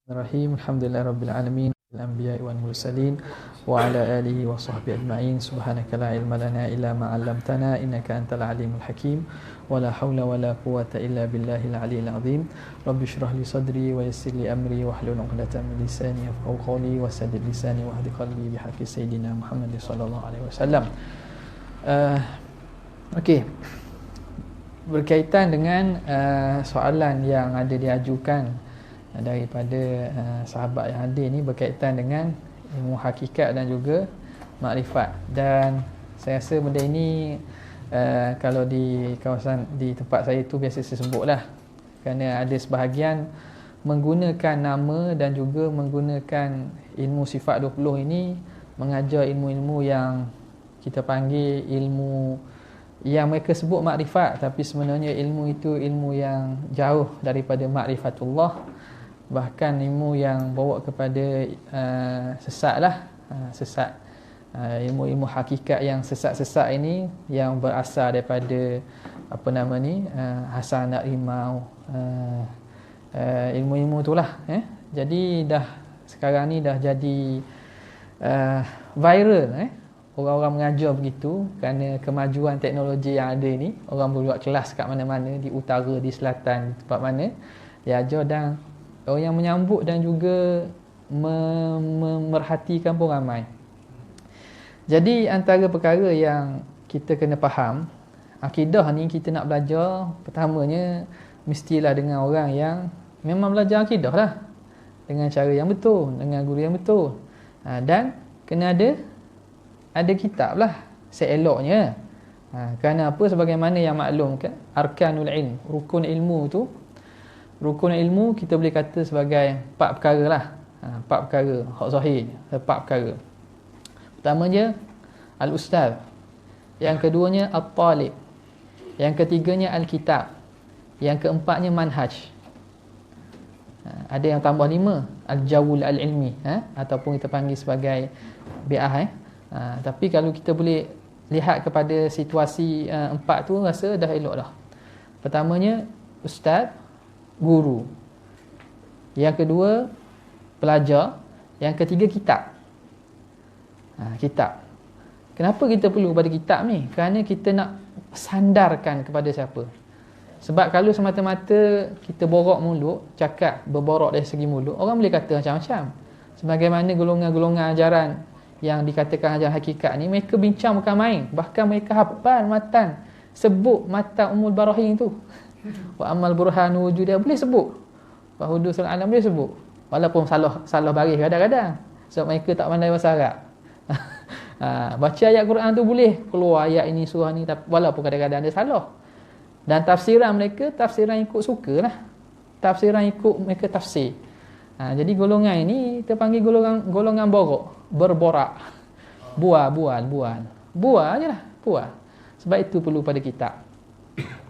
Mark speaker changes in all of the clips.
Speaker 1: Bismillahirrahmanirrahim. Alhamdulillahirabbil alamin, al-anbiya'i wal mursalin wa ala alihi wa sahbihi ajma'in. Subhanaka la ilma lana illa ma 'allamtana innaka antal alimul hakim. Wa la haula wa la quwwata illa billahil aliyyil azim. Rabbi shrah li sadri wa yassir li amri wa hlul 'uqdatam min lisani yafqahu qawli wa saddid lisani wa hdi qalbi bi haqqi sayidina Muhammad sallallahu alaihi wasallam. Okey. Berkaitan dengan soalan yang ada diajukan daripada sahabat yang hadir ni berkaitan dengan ilmu hakikat dan juga makrifat. Dan saya rasa benda ini kalau di kawasan di tempat saya tu biasa saya sebutlah, kerana ada sebahagian menggunakan nama dan juga menggunakan ilmu sifat 20 ini mengajar ilmu-ilmu yang kita panggil ilmu yang mereka sebut makrifat, tapi sebenarnya ilmu itu ilmu yang jauh daripada makrifatullah. Bahkan ilmu yang bawa kepada sesat lah, sesat. Ilmu-ilmu hakikat yang sesat-sesat ini yang berasal daripada apa nama ni, Hasan Rimau, ilmu-ilmu itulah. Jadi dah sekarang ni dah jadi viral. Orang-orang mengajar begitu kerana kemajuan teknologi yang ada ni. Orang boleh buat kelas kat mana-mana, di utara, di selatan, di tempat mana dia ajar, dan orang yang menyambut dan juga memerhatikan pun ramai. Jadi antara perkara yang kita kena faham, akidah ni kita nak belajar, pertamanya mestilah dengan orang yang memang belajar akidah lah, dengan cara yang betul, dengan guru yang betul. Dan kena ada kitab lah seeloknya. Kerana apa? Sebagaimana yang maklum kan, arkanul ilm, rukun ilmu tu, rukun ilmu kita boleh kata sebagai 4 perkara lah. 4 perkara, hak zahir, 4 perkara. Pertamanya al-ustaz, yang keduanya at-talib, yang ketiganya al-kitab, yang keempatnya manhaj. Ada yang tambah 5, al-jawul al-ilmi, ataupun kita panggil sebagai bi'ah. Tapi kalau kita boleh lihat kepada situasi 4 tu, rasa dah elok dah. Pertamanya ustaz, guru. Yang kedua pelajar. Yang ketiga kitab. Kitab. Kenapa kita perlu pada kitab ni? Kerana kita nak sandarkan kepada siapa. Sebab kalau semata-mata kita borok mulut, cakap berborok dari segi mulut, orang boleh kata macam-macam. Sebagaimana golongan-golongan ajaran yang dikatakan ajaran hakikat ni, mereka bincang bukan main. Bahkan mereka hafal matan, sebut matan Ummul Barahin tu. Wa amal burhanu wujud, dia boleh sebut. Wa hudusul alam boleh sebut. Walaupun salah baris kadang-kadang. Sebab mereka tak pandai bahasa Arab. Baca ayat Quran tu boleh keluar ayat ini, surah ni, walaupun kadang-kadang dia salah. Dan tafsiran mereka, tafsiran ikut sukalah. Tafsiran ikut mereka tafsir. Jadi golongan ini kita panggil golongan borok, berborak. Bual je lah, bual. Sebab itu perlu pada kitab.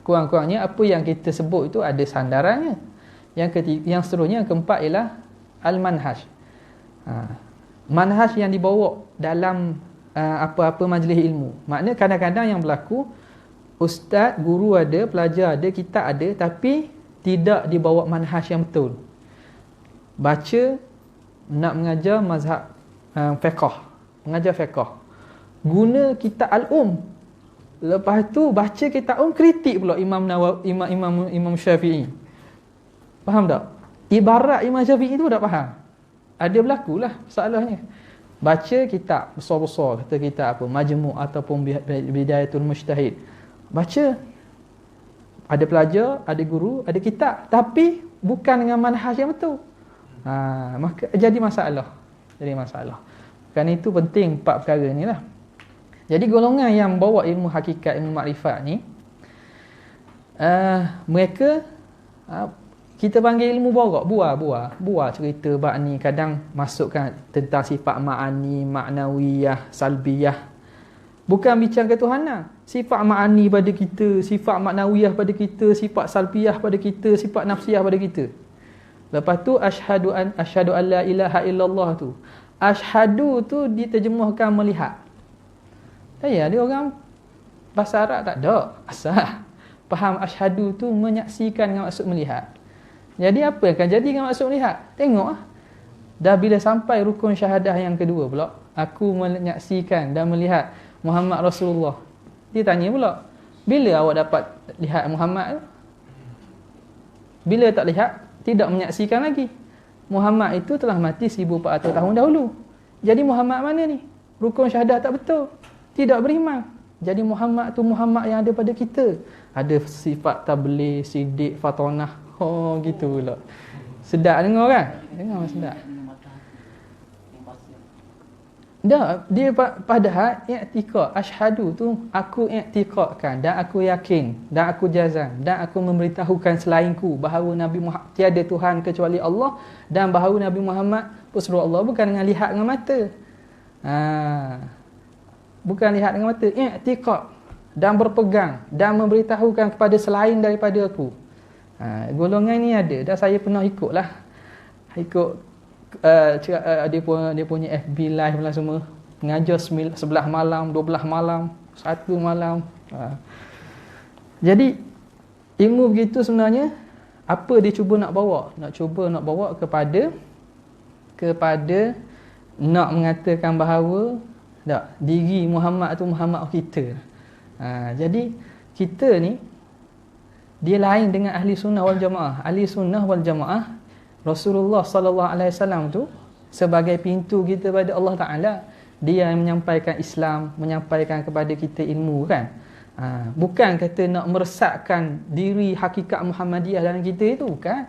Speaker 1: Kurang-kurangnya apa yang kita sebut itu ada sandarannya. Yang seterusnya, yang keempat ialah al-manhaj. Manhaj yang dibawa dalam apa-apa majlis ilmu. Maknanya kadang-kadang yang berlaku, ustaz, guru ada, pelajar ada, kitab ada, tapi tidak dibawa manhaj yang betul. Baca, nak mengajar mazhab fiqh, mengajar fiqh, guna kitab al-um. Lepas tu baca kitab kritik pula Imam Syafi'i. Faham tak? Ibarat Imam Syafi'i tu tak faham. Ada berlakulah masalahnya. Baca kitab besar-besar, kata kitab apa, Majmu' ataupun Bidayatul Mujtahid. Baca, ada pelajar, ada guru, ada kitab, tapi bukan dengan manhaj yang betul. Maka jadi masalah. Kerana itu penting 4 perkara ni lah. Jadi golongan yang bawa ilmu hakikat, ilmu makrifat ni, mereka kita panggil ilmu borok, buah cerita bab ni. Kadang masukkan tentang sifat ma'ani, ma'nawiyah, salbiyah. Bukan bincang ketuhanan. Sifat ma'ani pada kita, sifat ma'nawiyah pada kita, sifat salbiyah pada kita, sifat nafsiyah pada kita. Lepas tu asyhadu an la ilaha illallah tu. Asyhadu tu diterjemahkan melihat. Ada orang bahasa Arab tak ada asal. Faham asyhadu tu menyaksikan dengan maksud melihat. Jadi apa yang akan jadi dengan maksud melihat? Tengok lah. Dah bila sampai rukun syahadah yang kedua pula, aku menyaksikan dan melihat Muhammad Rasulullah. Dia tanya pula, bila awak dapat lihat Muhammad tu? Bila tak lihat, tidak menyaksikan lagi. Muhammad itu telah mati 1400 tahun dahulu. Jadi Muhammad mana ni? Rukun syahadah tak betul. Tidak beriman. Jadi Muhammad tu Muhammad yang ada pada kita. Ada sifat tabligh, sidik, fatonah. Oh gitu pula. Sedap dengar kan? Dengar sedap. Dah, dia padahal i'tiqad, asyhadu tu aku i'tiqadkan dan aku yakin dan aku jazam dan aku memberitahukan selainku bahawa Nabi Muhammad tiada Tuhan kecuali Allah dan bahawa Nabi Muhammad pesuruh Allah, bukan dengan lihat dengan mata. Bukan lihat dengan mata, i'tiqad dan berpegang dan memberitahukan kepada selain daripada aku. Golongan ni ada, dah saya pernah ikutlah. Dia punya FB live lah semua. Mengajar 11 malam, 12 malam, 1 malam. Jadi ilmu begitu sebenarnya apa dia cuba nak bawa? Nak bawa kepada nak mengatakan bahawa diri Muhammad tu Muhammad kita. Jadi kita ni dia lain dengan ahli sunnah wal jamaah. Ahli sunnah wal jamaah, Rasulullah sallallahu alaihi wasallam tu sebagai pintu kita pada Allah Taala, dia yang menyampaikan Islam, menyampaikan kepada kita ilmu kan. Bukan kata nak meresapkan diri hakikat Muhammadiyah dalam kita itu kan.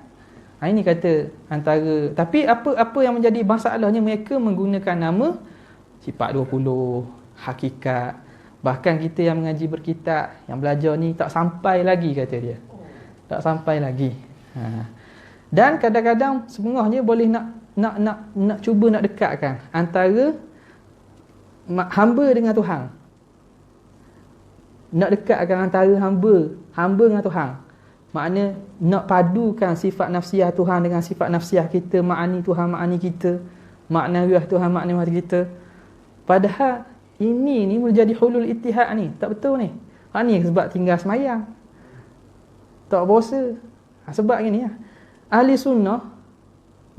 Speaker 1: Ini kata antara, tapi apa yang menjadi masalahnya, mereka menggunakan nama sifat 20, hakikat. Bahkan kita yang mengaji berkitab, yang belajar ni tak sampai lagi kata dia. Tak sampai lagi. Dan kadang-kadang sebenarnya boleh nak cuba nak dekatkan antara hamba dengan Tuhan. Nak dekatkan antara hamba dengan Tuhan. Makna nak padukan sifat nafsiah Tuhan dengan sifat nafsiah kita, ma'ani Tuhan, ma'ani kita, maknawiah Tuhan, maknawiah kita. Padahal ini menjadi hulul ittihad ni. Tak betul ni. Ni sebab tinggal semayang. Tak puasa. Sebab gini lah. Ahli sunnah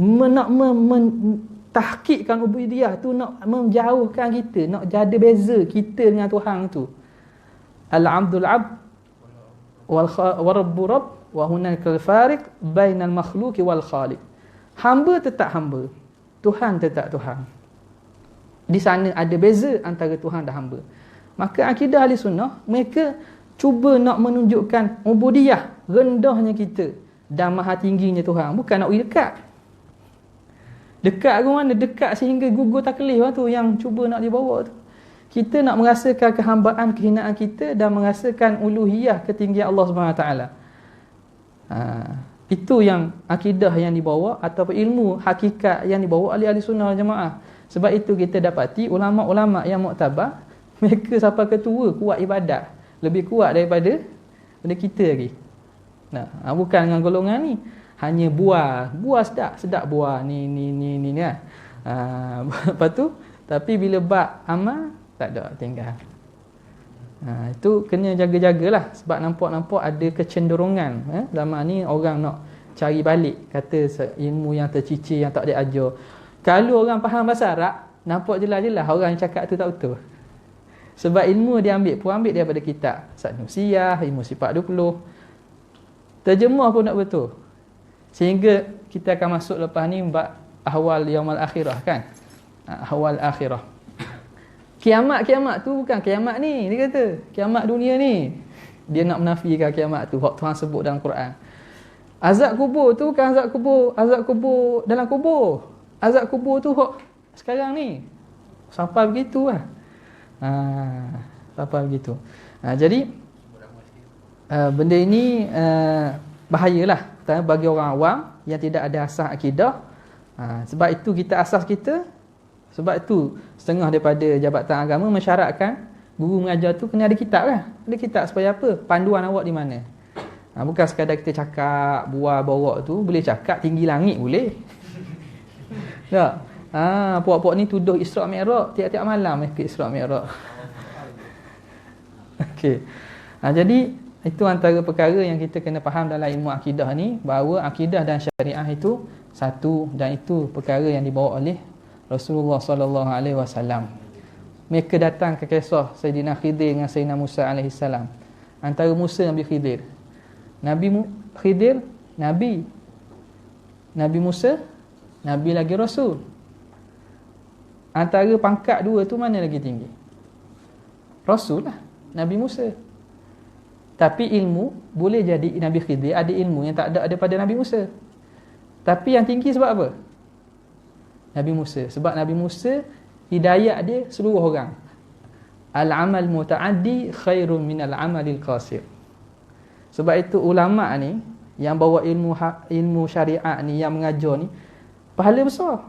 Speaker 1: nak mentahkikkan ubudiyah tu, nak menjauhkan kita, nak jadi beza kita dengan Tuhan tu. Al-abdul abd wa rabbu rabb wa hunaka al-fariq bainal makhluq wal khaliq. Hamba tetap hamba, Tuhan tetap Tuhan. Di sana ada beza antara Tuhan dan hamba. Maka akidah ahli sunnah, mereka cuba nak menunjukkan ubudiyah, rendahnya kita dan maha tingginya Tuhan. Bukan nak pergi dekat. Dekat ke mana? Dekat sehingga gugur taklif tu yang cuba nak dibawa tu. Kita nak merasakan kehambaan, kehinaan kita dan merasakan uluhiyah, ketinggian Allah SWT. Itu yang akidah yang dibawa ataupun ilmu hakikat yang dibawa oleh ahli sunnah wal jamaah. Sebab itu kita dapati ulama-ulama yang muktabar, mereka sampai ketua kuat ibadat, lebih kuat daripada kita lagi. Bukan dengan golongan ni. Hanya buah sedap buah ni kan. Lepas tu, tapi bila bab amal tak ada, tinggal. Itu kena jaga-jagalah. Sebab nampak ada kecenderungan zaman ni orang nak cari balik, kata ilmu yang tercicir, yang tak diajar. Kalau orang faham bahasa Arab, nampak jelas-jelas orang yang cakap tu tak betul. Sebab ilmu dia ambil daripada kitab Sanusiah, ilmu sifat 20. Terjemah pun tak betul. Sehingga kita akan masuk lepas ni bab ahwal yaumul akhirah kan. Ahwal akhirah. Kiamat tu bukan kiamat ni, dia kata. Kiamat dunia ni. Dia nak menafikan kiamat tu, hak Tuhan sebut dalam Quran. Azab kubur tu bukan azab kubur dalam kubur. Azab kubur tu hak sekarang ni. Sampai begitu lah. Sampai begitu. Jadi benda ini bahayalah bagi orang awam yang tidak ada asas akidah. Sebab itu kita asas kita, sebab itu setengah daripada jabatan agama mensyaratkan guru mengajar tu kena ada kitab kan. Ada kitab supaya apa? Panduan awak di mana. Bukan sekadar kita cakap buah borok tu, boleh cakap tinggi langit boleh. Tak? Puak-puak ni tuduh Isra' Mi'raj tiap-tiap malam ikut Isra' Mi'raj. Okey. Jadi Itu antara perkara yang kita kena faham dalam ilmu akidah ni, bahawa akidah dan syariah itu satu, dan itu perkara yang dibawa oleh Rasulullah sallallahu alaihi wasallam. Mereka datang ke kisah Sayyidina Khidir dengan Sayyidina Musa alaihi salam. Antara Musa dan Nabi Khidir. Khidir nabi. Nabi Musa nabi lagi rasul. Antara pangkat dua tu mana lagi tinggi? Rasul lah, Nabi Musa. Tapi ilmu boleh jadi Nabi Khidir ada ilmu yang tak ada pada Nabi Musa. Tapi yang tinggi sebab apa? Nabi Musa. Sebab Nabi Musa hidayat dia seluruh orang. Al-amal muta'addi khairun minal amalil qasir. Sebab itu ulama ni yang bawa ilmu syariat ni, yang mengajar ni, pahala besar.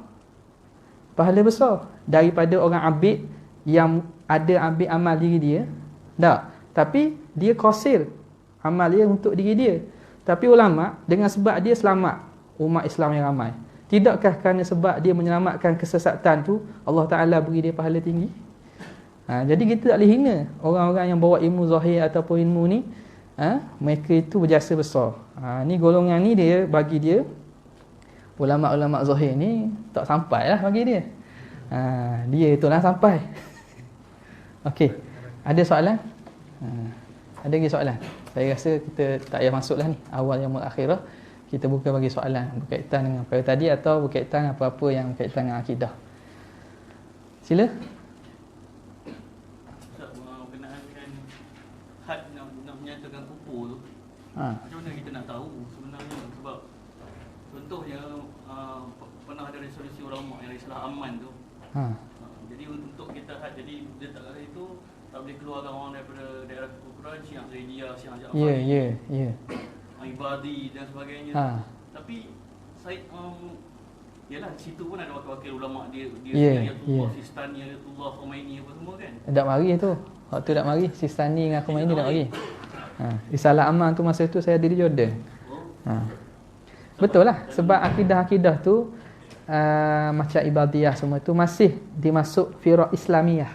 Speaker 1: Pahala besar daripada orang abid yang ada ambil amal diri dia. Tak. Tapi dia qasir amal dia untuk diri dia. Tapi ulama dengan sebab dia selamat umat Islam yang ramai. Tidakkah kerana sebab dia menyelamatkan kesesatan tu Allah Ta'ala beri dia pahala tinggi? Jadi kita tak boleh hina orang-orang yang bawa ilmu zahir ataupun ilmu ni. Mereka itu berjasa besar. Ni golongan ni dia bagi dia, ulama-ulama zahir ni tak sampai lah bagi dia. Dia itulah sampai. Okey. Ada soalan? Ada lagi soalan? Saya rasa kita tak payah masuklah ni awal yaumul akhirah. Kita buka bagi soalan berkaitan dengan perkara tadi atau berkaitan apa-apa yang berkaitan dengan akidah. Sila.
Speaker 2: Berkenaan dengan had nak menyatakan kufur tu. Macam mana kita nak tahu sebenarnya? Sebab contohnya pernah ada resolusi ulama yang risalah aman tu. Jadi untuk kita had, jadi dia tak kata itu tak boleh keluarkan orang daripada daerah kekufuran, Syiah Zaidiyah, Syiah Ja'fari, Ibadi dan sebagainya. Tapi saya yalah situ pun ada wakil-wakil ulama dia Ayatullah Sistani, Ayatullah Khomeini apa semua kan.
Speaker 1: Tak mari tu. Waktu tak mari Sistani dengan Khomeini tak mari. Risalah aman tu masa tu saya ada di Jordan. Betul lah, sebab akidah-akidah tu macam Ibadiyah semua tu masih dimasuk firaq Islamiyah.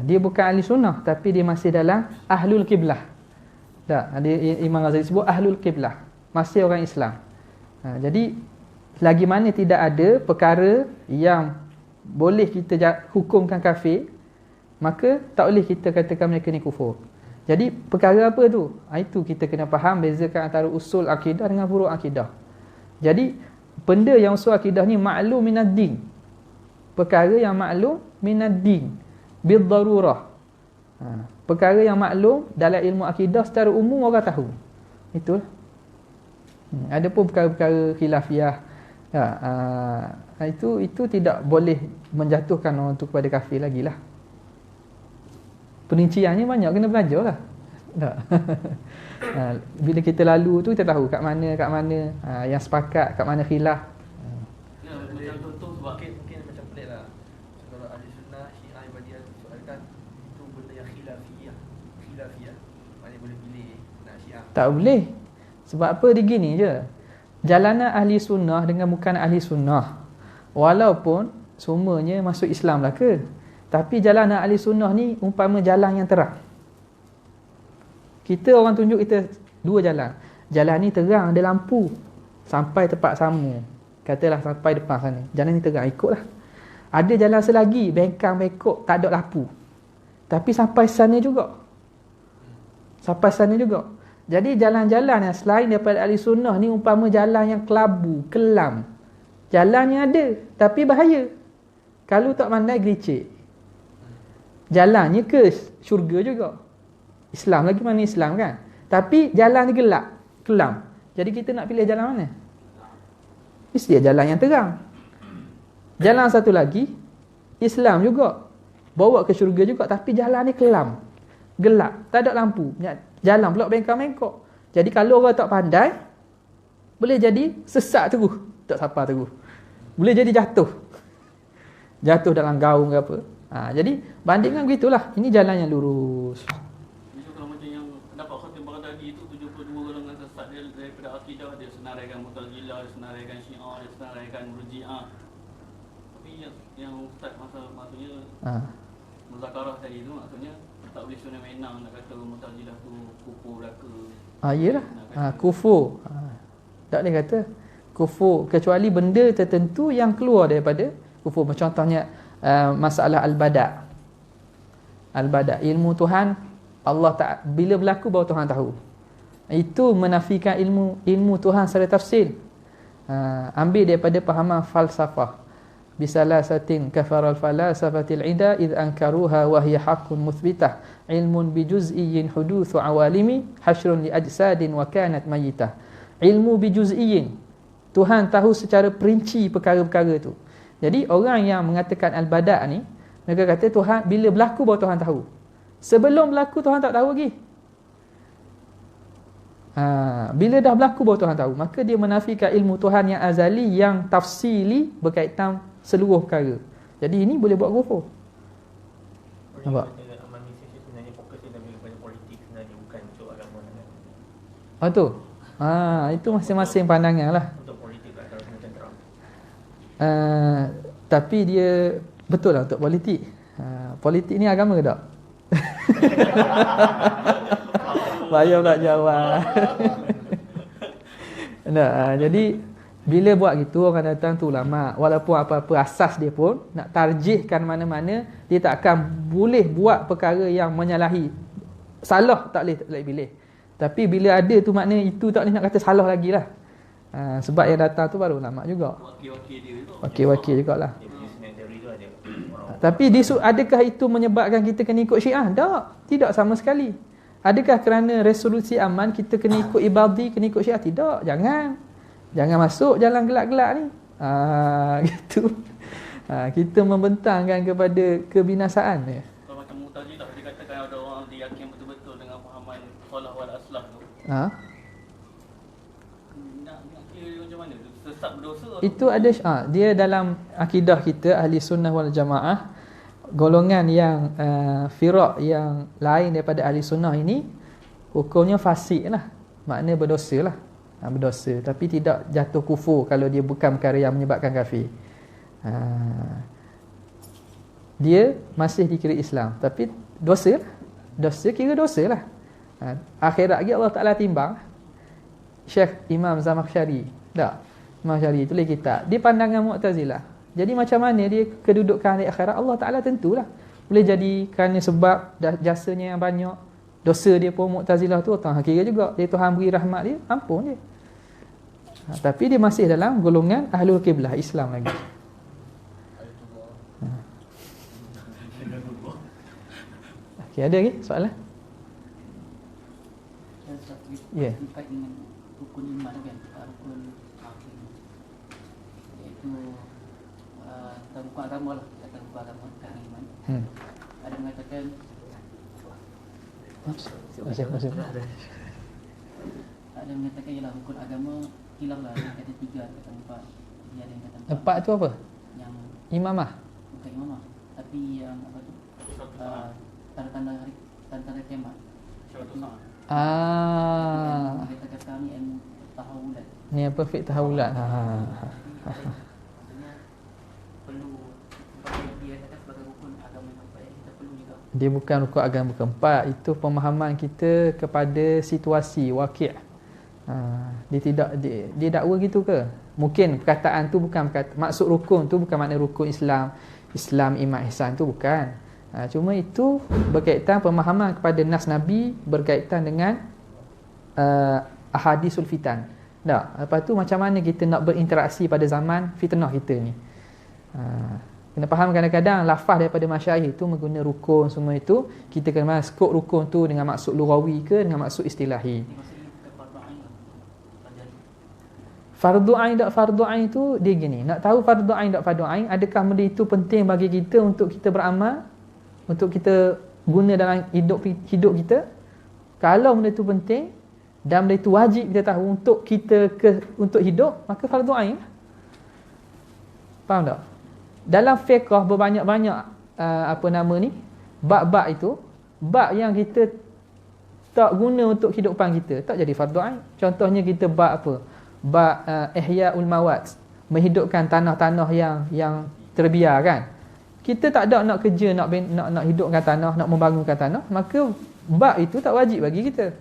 Speaker 1: Dia bukan ahli sunnah tapi dia masih dalam ahlul kiblah. Tak, dia Imam Ghazali sebut ahlul kiblah, masih orang Islam. Jadi selagi mana tidak ada perkara yang boleh kita hukumkan kafir, maka tak boleh kita katakan mereka ni kufur. Jadi perkara apa tu? Itu kita kena faham, bezakan antara usul akidah dengan furu' akidah. Jadi benda yang usul akidah ni maklum minad din. Perkara yang maklum minad din bil darurah. Perkara yang maklum dalam ilmu akidah secara umum orang tahu. Itulah. Ada pun perkara-perkara khilafiyah. Itu tidak boleh menjatuhkan orang tu kepada kafir lagi lah. Perinciannya banyak, kena belajar lah. Tak. Bila kita lalu tu kita tahu kat mana yang sepakat, kat mana khilaf.
Speaker 2: Macam contoh sebab
Speaker 3: mungkin macam pelik lah. Kalau ahli sunnah, Syiah, Ibadiyah soalkan itu benda yang khilafiyah. Mana boleh pilih nak Syiah.
Speaker 1: Tak boleh. Sebab apa dia gini je. Jalanan ahli sunnah dengan bukan ahli sunnah, walaupun semuanya masuk Islam lah ke, tapi jalanan ahli sunnah ni umpama jalan yang terang. Kita orang tunjuk kita dua jalan. Jalan ni terang, ada lampu sampai tempat sama. Katalah sampai depan sana. Jalan ni terang, ikutlah. Ada jalan selagi, bengkang bengkok, tak ada lampu. Tapi sampai sana juga. Jadi jalan-jalan yang selain daripada ahli sunnah ni umpama jalan yang kelabu, kelam. Jalan yang ada, tapi bahaya. Kalau tak pandai gericik. Jalannya ke syurga juga. Islam lagi mana Islam kan? Tapi jalan ni gelap, kelam. Jadi kita nak pilih jalan mana? Mesti jalan yang terang. Jalan satu lagi, Islam juga. Bawa ke syurga juga, tapi jalan ni kelam, gelap, tak ada lampu. Jalan pula bengkak-bengkok. Jadi kalau orang tak pandai, boleh jadi sesat terus, tak sampai terus. Boleh jadi jatuh dalam gaung ke apa. Jadi bandingkan begitulah. Ini jalan yang lurus.
Speaker 2: Kalau macam yang pendapat khatim bahkan tadi itu 72 golongan sesat dia daripada akidah, dia senaraikan Mu'tazilah, dia senaraikan Syiah, dia senaraikan Murji'ah. Tapi yang Ustaz maksudnya muzakarah tadi tu maksudnya tak boleh senang-menang nak kata Mu'tazilah tu kufur belaka.
Speaker 1: Iyalah. Kufur. Tak boleh kata kufur kecuali benda tertentu yang keluar daripada kufur. Contohnya masalah al-bada'. Al-bada', ilmu Tuhan Allah tak bila berlaku baru Tuhan tahu. Itu menafikan ilmu Tuhan secara tafsil. Ambil daripada pahaman falsafah. Bisalasatin kafaral falasafatil ida id ankaruha wa hiya haqqun muthbitah ilmun bijuz'iyyin hudutsu awalimi hasyrun li ajsadin wa kanat mayyitah. Ilmu bijuz'iyyin, Tuhan tahu secara perinci perkara-perkara tu. Jadi orang yang mengatakan al-bada' ni, mereka kata Tuhan bila berlaku baru Tuhan tahu. Sebelum berlaku Tuhan tak tahu lagi. Bila dah berlaku baru Tuhan tahu. Maka dia menafikan ilmu Tuhan yang azali, yang tafsili berkaitan seluruh perkara. Jadi ini boleh buat kufur. Nampak?
Speaker 3: Amal misi sebenarnya fokus dia lebih kepada politik sebenarnya, bukan untuk agama.
Speaker 1: Tu. Itu masing-masing pandangan lah.
Speaker 3: Untuk politik lah kalau macam Trump.
Speaker 1: Tapi dia betul lah untuk politik. Politik ni agama ke tak? Payah nak jawab. Jadi bila buat gitu orang datang tu ulama, walaupun apa-apa asas dia pun nak tarjihkan mana-mana, dia tak akan boleh buat perkara yang menyalahi. Salah tak boleh pilih. Tapi bila ada tu maknanya itu tak boleh nak kata salah lagi lah. Sebab yang datang tu baru ulama juga.
Speaker 2: Wakil-wakil dia tu.
Speaker 1: Wakil-wakil jugalah. Tapi adakah itu menyebabkan kita kena ikut Syiah? Tak. Tidak sama sekali. Adakah kerana resolusi aman kita kena ikut Ibadhi, kena ikut Syiah? Tidak. Jangan masuk jalan gelak-gelak ni. Gitu. Kita membentangkan kepada kebinasaan dia.
Speaker 2: Kalau macam Mu'tazilah dikatakan ada orang dia yakin betul-betul dengan pahaman salah wal aslah tu. Nak kira macam mana tu? Sesat berdosa.
Speaker 1: Itu ada dia dalam akidah kita ahli sunnah wal jamaah, golongan yang firaq yang lain daripada ahli sunnah ini hukumnya fasik lah, maknanya berdosa lah. Berdosa tapi tidak jatuh kufur kalau dia bukan perkara yang menyebabkan kafir. Dia masih dikira Islam tapi dosa lah. Kira dosa lah. Akhirat lagi Allah Ta'ala timbang. Syekh Imam Zamakhsyari, tak? Imam Syari tulis kitab di pandangan Mu'tazilah. Jadi macam mana dia kedudukan di akhirat, Allah Ta'ala tentulah. Boleh jadi kerana sebab jasanya yang banyak, dosa dia pun Mu'tazilah tu Tuhan kira juga. Dia Tuhan beri rahmat dia, ampun dia. Tapi dia masih dalam golongan Ahlul Qiblah, Islam lagi. Okey, ada lagi soalan? Ya.
Speaker 4: Terkait dengan rukun iman kan, rukun akhir, iaitu rukun agama lah, kata rukun agama, bukan iman. Ada mengatakan ada mengatakan ialah rukun agama hilang lah, ada kata 3, kata 4. Dia ada yang kata
Speaker 1: 4 tu apa?
Speaker 4: Yang
Speaker 1: imamah.
Speaker 4: Bukan imamah, tapi yang apa tu? Tanda-tanda kiamat. Kita kata ni ilmu tahawulat.
Speaker 1: Ni apa fiqh tahawulat.
Speaker 4: Maksudnya perlu dia kata sebagai rukun agama yang keempat, kita perlu juga.
Speaker 1: Dia bukan rukun agama keempat, itu pemahaman kita kepada situasi waqi'. Dia tidak dia dakwa gitu ke? Mungkin perkataan tu bukan maksud rukun tu bukan makna rukun Islam, iman, ihsan tu bukan. Cuma itu berkaitan pemahaman kepada nas Nabi berkaitan dengan ahadisul fitan. Tak? Lepas tu macam mana kita nak berinteraksi pada zaman fitnah kita ni. Kena faham kadang-kadang lafaz daripada masyayikh tu mengguna rukun semua itu, kita kena skop rukun tu dengan maksud lughawi ke dengan maksud istilahi. Fardu ain tak fardu ain tu dia gini. Nak tahu fardu ain tak fardu ain, adakah benda itu penting bagi kita untuk kita beramal, untuk kita guna dalam hidup kita? Kalau benda itu penting dan benda itu wajib kita tahu untuk kita untuk hidup, maka fardu ain. Faham tak? Dalam fiqh berbanyak-banyak bab-bab itu, bab yang kita tak guna untuk kehidupan kita, tak jadi fardu ain. Contohnya kita bab apa? Bab ihya'ul mawat, menghidupkan tanah-tanah yang terbiar kan. kita tak ada nak kerja, nak hidupkan tanah, nak membangunkan tanah, maka bab itu tak wajib bagi kita.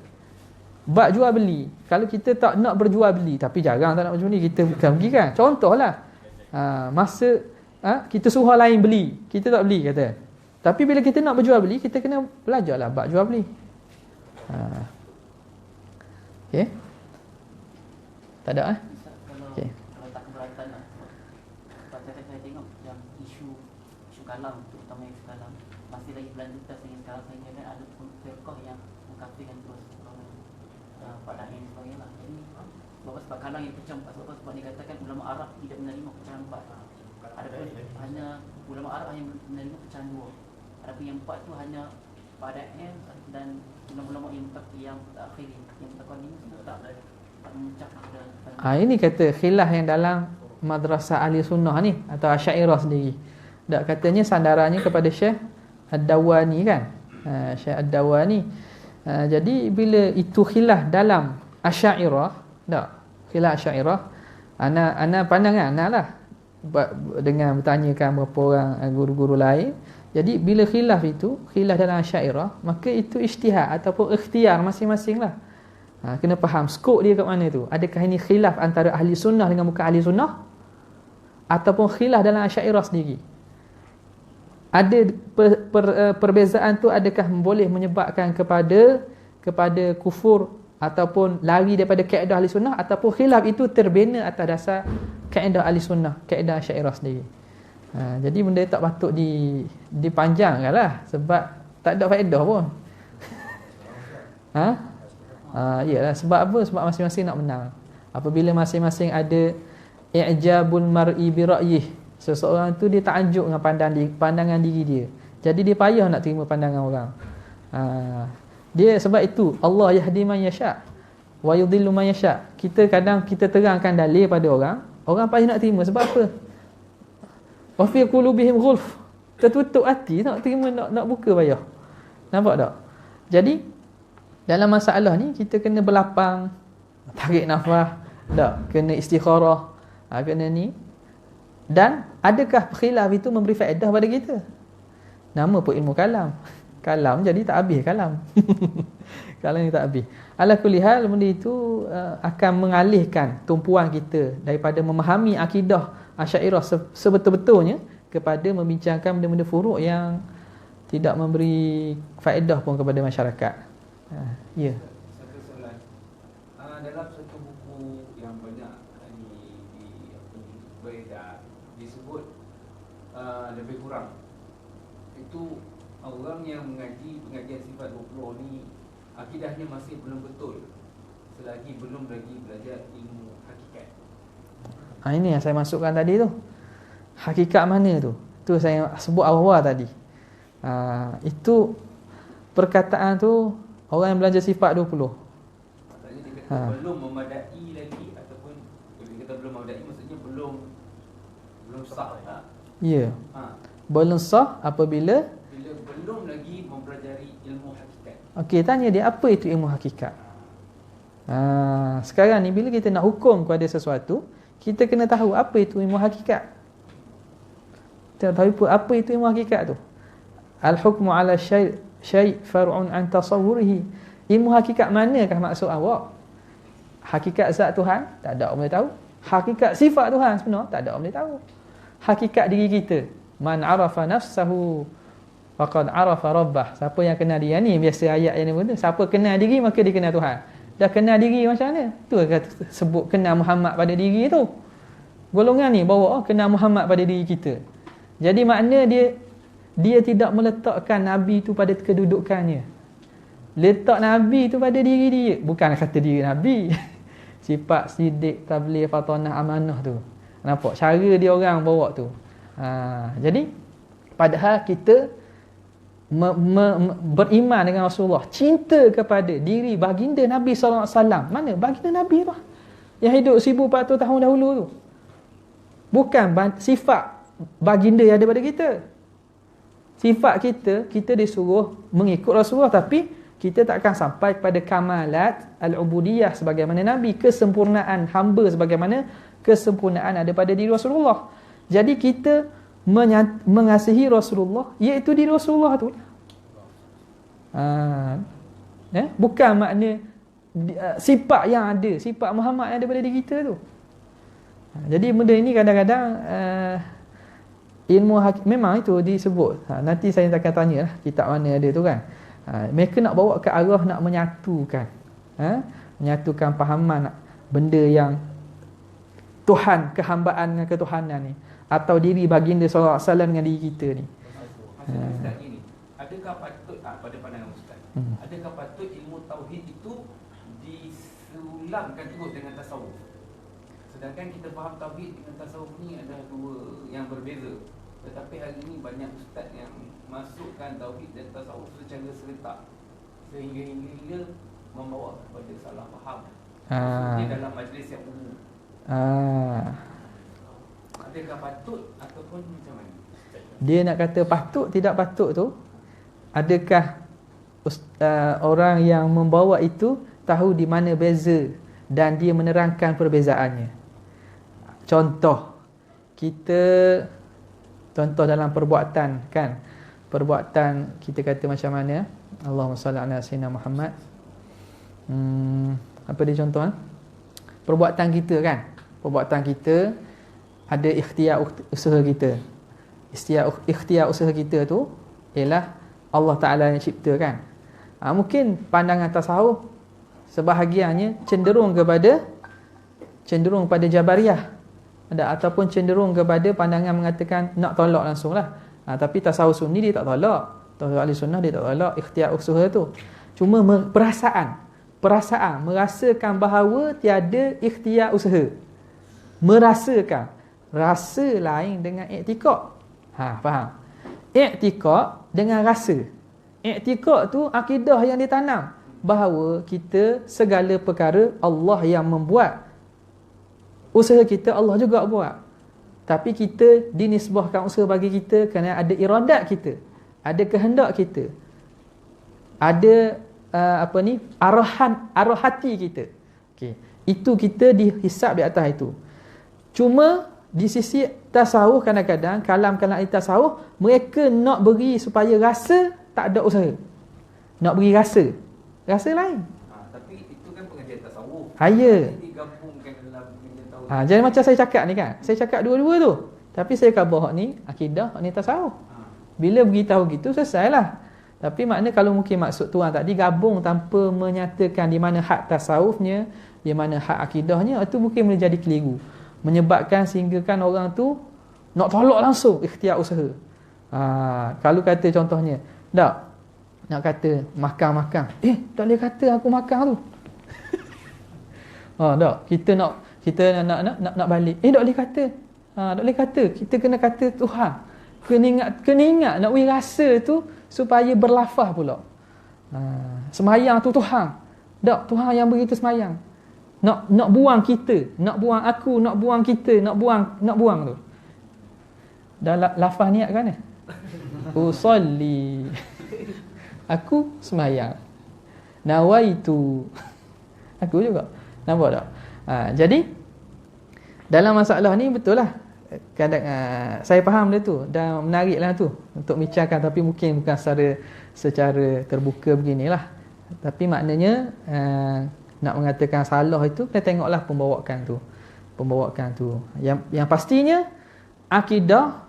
Speaker 1: Bab jual beli, kalau kita tak nak berjual beli, tapi jarang tak nak berjual beli, kita bukan pergi kan. Contohlah, masa kita suruh orang lain beli, kita tak beli kata. Tapi bila kita nak berjual beli, kita kena belajarlah bab jual beli. Okey. Tak ada okey.
Speaker 4: Kalau tak keberatan lah. Sebab saya tengok yang isu kalam, terutama isu kalam, masih lagi berlanjutan sehingga sekarang, sehingga kan ada pun firqah yang mengkafirkan terus pada ini sebagainya lah. Jadi sebab kalam yang pecah empat, sebab dikatakan ulama Arab tidak menerima pecahan empat. Adapun hanya ulama Arab hanya menerima pecahan dua. Adapun yang empat tu hanya pada dan ulama-ulama yang terakhir, yang taqadim itu tak memecah pada.
Speaker 1: Ini kata khilaf yang dalam madrasah ahli sunnah ni atau Asy'ariyah sendiri. Tak katanya sandarannya kepada Syekh Ad-Dawani kan. Syekh Ad-Dawani. Jadi bila itu khilaf dalam Asy'ariyah, tak khilaf Asy'ariyah, ana pandangan lah dengan bertanyakan beberapa orang guru-guru lain. Jadi bila khilaf dalam Asy'ariyah, maka itu ijtihad ataupun ikhtiar masing-masing lah. Kena faham skop dia kat mana tu. Adakah ini khilaf antara ahli sunnah dengan bukan ahli sunnah, ataupun khilaf dalam Asy'ariyah sendiri. Ada perbezaan tu, adakah boleh menyebabkan kepada kufur ataupun lari daripada kaedah ahli sunnah, ataupun khilaf itu terbina atas dasar kaedah ahli sunnah, kaedah Asy'ariyah sendiri. Jadi benda tak patut dipanjangkan lah, sebab tak ada faedah pun. Iyalah, sebab apa? Sebab masing-masing nak menang. Apabila masing-masing ada i'jabul mar'i bi ra'yih, seseorang tu dia ta'ajub dengan pandangan diri dia, jadi dia payah nak terima pandangan orang. Dia sebab itu Allah yahdi man yasha wa yudhillu man yasha. Kita kadang kita terangkan dalil pada orang payah nak terima. Sebab apa? Wa fi qulubihim ghulf, tertutup hati, nak terima, nak buka payah. Nampak tak? Jadi dalam masalah ni kita kena berlapang, tarik nafas, tak, kena istikharah, kena ni. Dan adakah khilaf itu memberi faedah pada kita? Nama pun ilmu kalam. Kalam jadi tak habis kalam. Kalam ni tak habis. Ala kulli hal, benda itu akan mengalihkan tumpuan kita daripada memahami akidah Asy'ariyah sebetul-betulnya kepada membincangkan benda-benda furuk yang tidak memberi faedah pun kepada masyarakat. Ya.
Speaker 5: Satu soalan. Dalam satu buku yang banyak beredar, disebut lebih kurang itu orang yang mengaji pengajian sifat 20 ni akidahnya masih belum betul selagi belum lagi belajar ilmu hakikat.
Speaker 1: Ini yang saya masukkan tadi tu. Hakikat mana tu? Tu saya sebut awal-awal tadi. Itu perkataan tu orang yang belajar sifat 20.
Speaker 5: Maksudnya dia kata belum memadai lagi, ataupun bila kata belum memadai maksudnya belum sah tak?
Speaker 1: Ya. Belum sah apabila
Speaker 5: belum lagi mempelajari ilmu hakikat.
Speaker 1: Okey, tanya dia apa itu ilmu hakikat. Sekarang ni bila kita nak hukum kepada sesuatu, kita kena tahu apa itu ilmu hakikat. Kita tahu apa itu ilmu hakikat tu. Al-hukmu ala syai' far'un an tasawwurihi. Ilmu hakikat manakah maksud awak? Hakikat zat Tuhan? Tak ada orang boleh tahu. Hakikat sifat Tuhan sebenar? Tak ada orang boleh tahu. Hakikat diri kita, man arafa nafsahu faqad arafa rabbah. Siapa yang kenal diri ni, biasa ayat yang ni pun tu, siapa kenal diri maka dia kenal Tuhan. Dah kenal diri macam mana? Tu kata sebut kenal Muhammad pada diri tu. Golongan ni bawa kenal Muhammad pada diri kita. Jadi makna dia tidak meletakkan Nabi tu pada kedudukannya. Letak Nabi tu pada diri dia. Bukan kata diri Nabi. Sifat sidik, tabligh, fatanah, amanah tu. Nampak cara dia orang bawa tu. Jadi padahal kita beriman dengan Rasulullah, cinta kepada diri baginda Nabi SAW. Mana baginda Nabi tu yang hidup 1400 tahun dahulu tu? Bukan sifat baginda yang ada pada kita. Sifat kita disuruh mengikut Rasulullah, tapi kita tak akan sampai pada kamalat al-ubudiyah sebagaimana Nabi, kesempurnaan hamba sebagaimana kesempurnaan ada pada diri Rasulullah. Jadi kita mengasihi Rasulullah, iaitu diri Rasulullah tu. Bukan makna sifat yang ada, sifat Muhammad yang ada pada diri kita tu. Jadi benda ini kadang-kadang ilmu memang itu disebut. Nanti saya akan tanya lah kitab mana ada tu kan. Mereka nak bawa ke arah nak menyatukan. Menyatukan fahaman benda yang Tuhan, kehambaan dengan ketuhanan ni, atau diri baginda sallallahu alaihi wasallam dengan diri kita ni.
Speaker 5: Maksudnya Ustaz ni, adakah patut pada pandangan Ustaz, adakah patut ilmu tauhid itu disulangkan terus dengan tasawuf? Sedangkan kita faham tauhid dengan tasawuf ni adalah dua yang berbeza. Tetapi hari ini banyak ustaz yang masukkan tauhid dan tasawuf secara serentak, sehingga membawa kepada salah faham. Maksudnya dalam majlis yang umum. Adakah patut ataupun macam mana?
Speaker 1: Dia nak kata patut tidak patut tu, adakah orang yang membawa itu tahu di mana beza dan dia menerangkan perbezaannya. Contoh dalam perbuatan kan, perbuatan kita kata macam mana, Allahumma salli ala sayyidina Muhammad. Apa dia contoh? Perbuatan kita kan, perbuatan kita ada ikhtiar usaha kita. Ikhtiar usaha kita tu ialah Allah Ta'ala yang ciptakan. Mungkin pandangan tasawuf sebahagiannya cenderung pada Jabariyah, ataupun cenderung kepada pandangan mengatakan nak tolak langsung lah. Tapi tasawuf sunni dia tak tolak, tasawuf ahli sunnah dia tak tolak ikhtiar usaha tu. Cuma perasaan merasakan bahawa tiada ikhtiar usaha, merasakan. Rasa lain dengan i'tiqad. Faham? I'tiqad dengan rasa. I'tiqad tu akidah yang ditanam bahawa kita segala perkara Allah yang membuat. Usaha kita Allah juga buat. Tapi kita dinisbahkan usaha bagi kita kerana ada iradat kita, ada kehendak kita, ada arah hati kita. Okey, itu kita dihisap di atas itu. Cuma di sisi tasawuf kadang-kadang kalam-kalam tasawuf mereka nak beri supaya rasa tak ada usaha. Nak beri rasa lain.
Speaker 5: Tapi itu kan pengajian tasawuf.
Speaker 1: Ya.
Speaker 5: Digabungkan dalam pengajian tasawuf.
Speaker 1: Jadi macam saya cakap ni kan, saya cakap dua-dua tu. Tapi saya khabar ni akidah, ni tasawuf. Bila beritahu gitu selesailah. Tapi makna kalau mungkin maksud tuan tadi gabung tanpa menyatakan di mana hak tasawufnya, di mana hak akidahnya, itu mungkin boleh jadi keliru, menyebabkan sehinggakan orang tu nak tolak langsung ikhtiar usaha. Kalau kata contohnya, tak nak kata makan, tak boleh kata aku makan tu. Tak, kita nak balik, tak boleh kata. Tak boleh kata, kita kena kata Tuhan. Kena ingat nak beri rasa tu supaya berlafaz pula. Semayang tu Tuhan. Tak, Tuhan yang beri tu semayang. Nak buang kita, nak buang aku, nak buang kita, nak buang tu. Dah lafaz niat kan? Usolli. Aku semayang. Nawaitu. Aku juga. Nampak tak? Jadi dalam masalah ni betul lah. Kadang saya faham dia tu, dan menariklah tu untuk bincangkan, tapi mungkin bukan secara terbuka beginilah. Tapi maknanya nak mengatakan salah itu kita tengoklah pembawakan tu. Yang pastinya akidah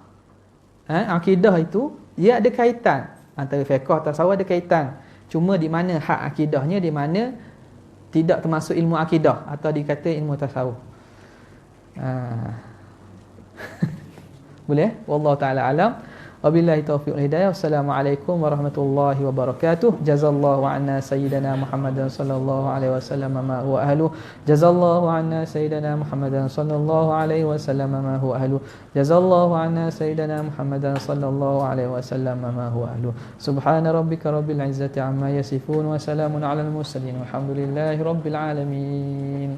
Speaker 1: itu dia ada kaitan antara fiqh tasawuf, ada kaitan. Cuma di mana hak akidahnya, di mana tidak termasuk ilmu akidah atau dikata ilmu tasawuf. Boleh? Wallahu taala alam. Wabillahi taufiq wal hidayah. Wassalamualaikum warahmatullahi wabarakatuh. Jazallahu anna sayyidina Muhammadan sallallahu alaihi wasallam ma huwa ahlu. Jazallahu anna sayyidina Muhammadan sallallahu alaihi wasallam ma huwa ahlu. Jazallahu anna sayyidina Muhammadan sallallahu alaihi wasallam ma huwa ahlu. Subhana rabbika rabbil izzati amma yasifun wa salamun alal mursalin walhamdulillahi rabbil alamin.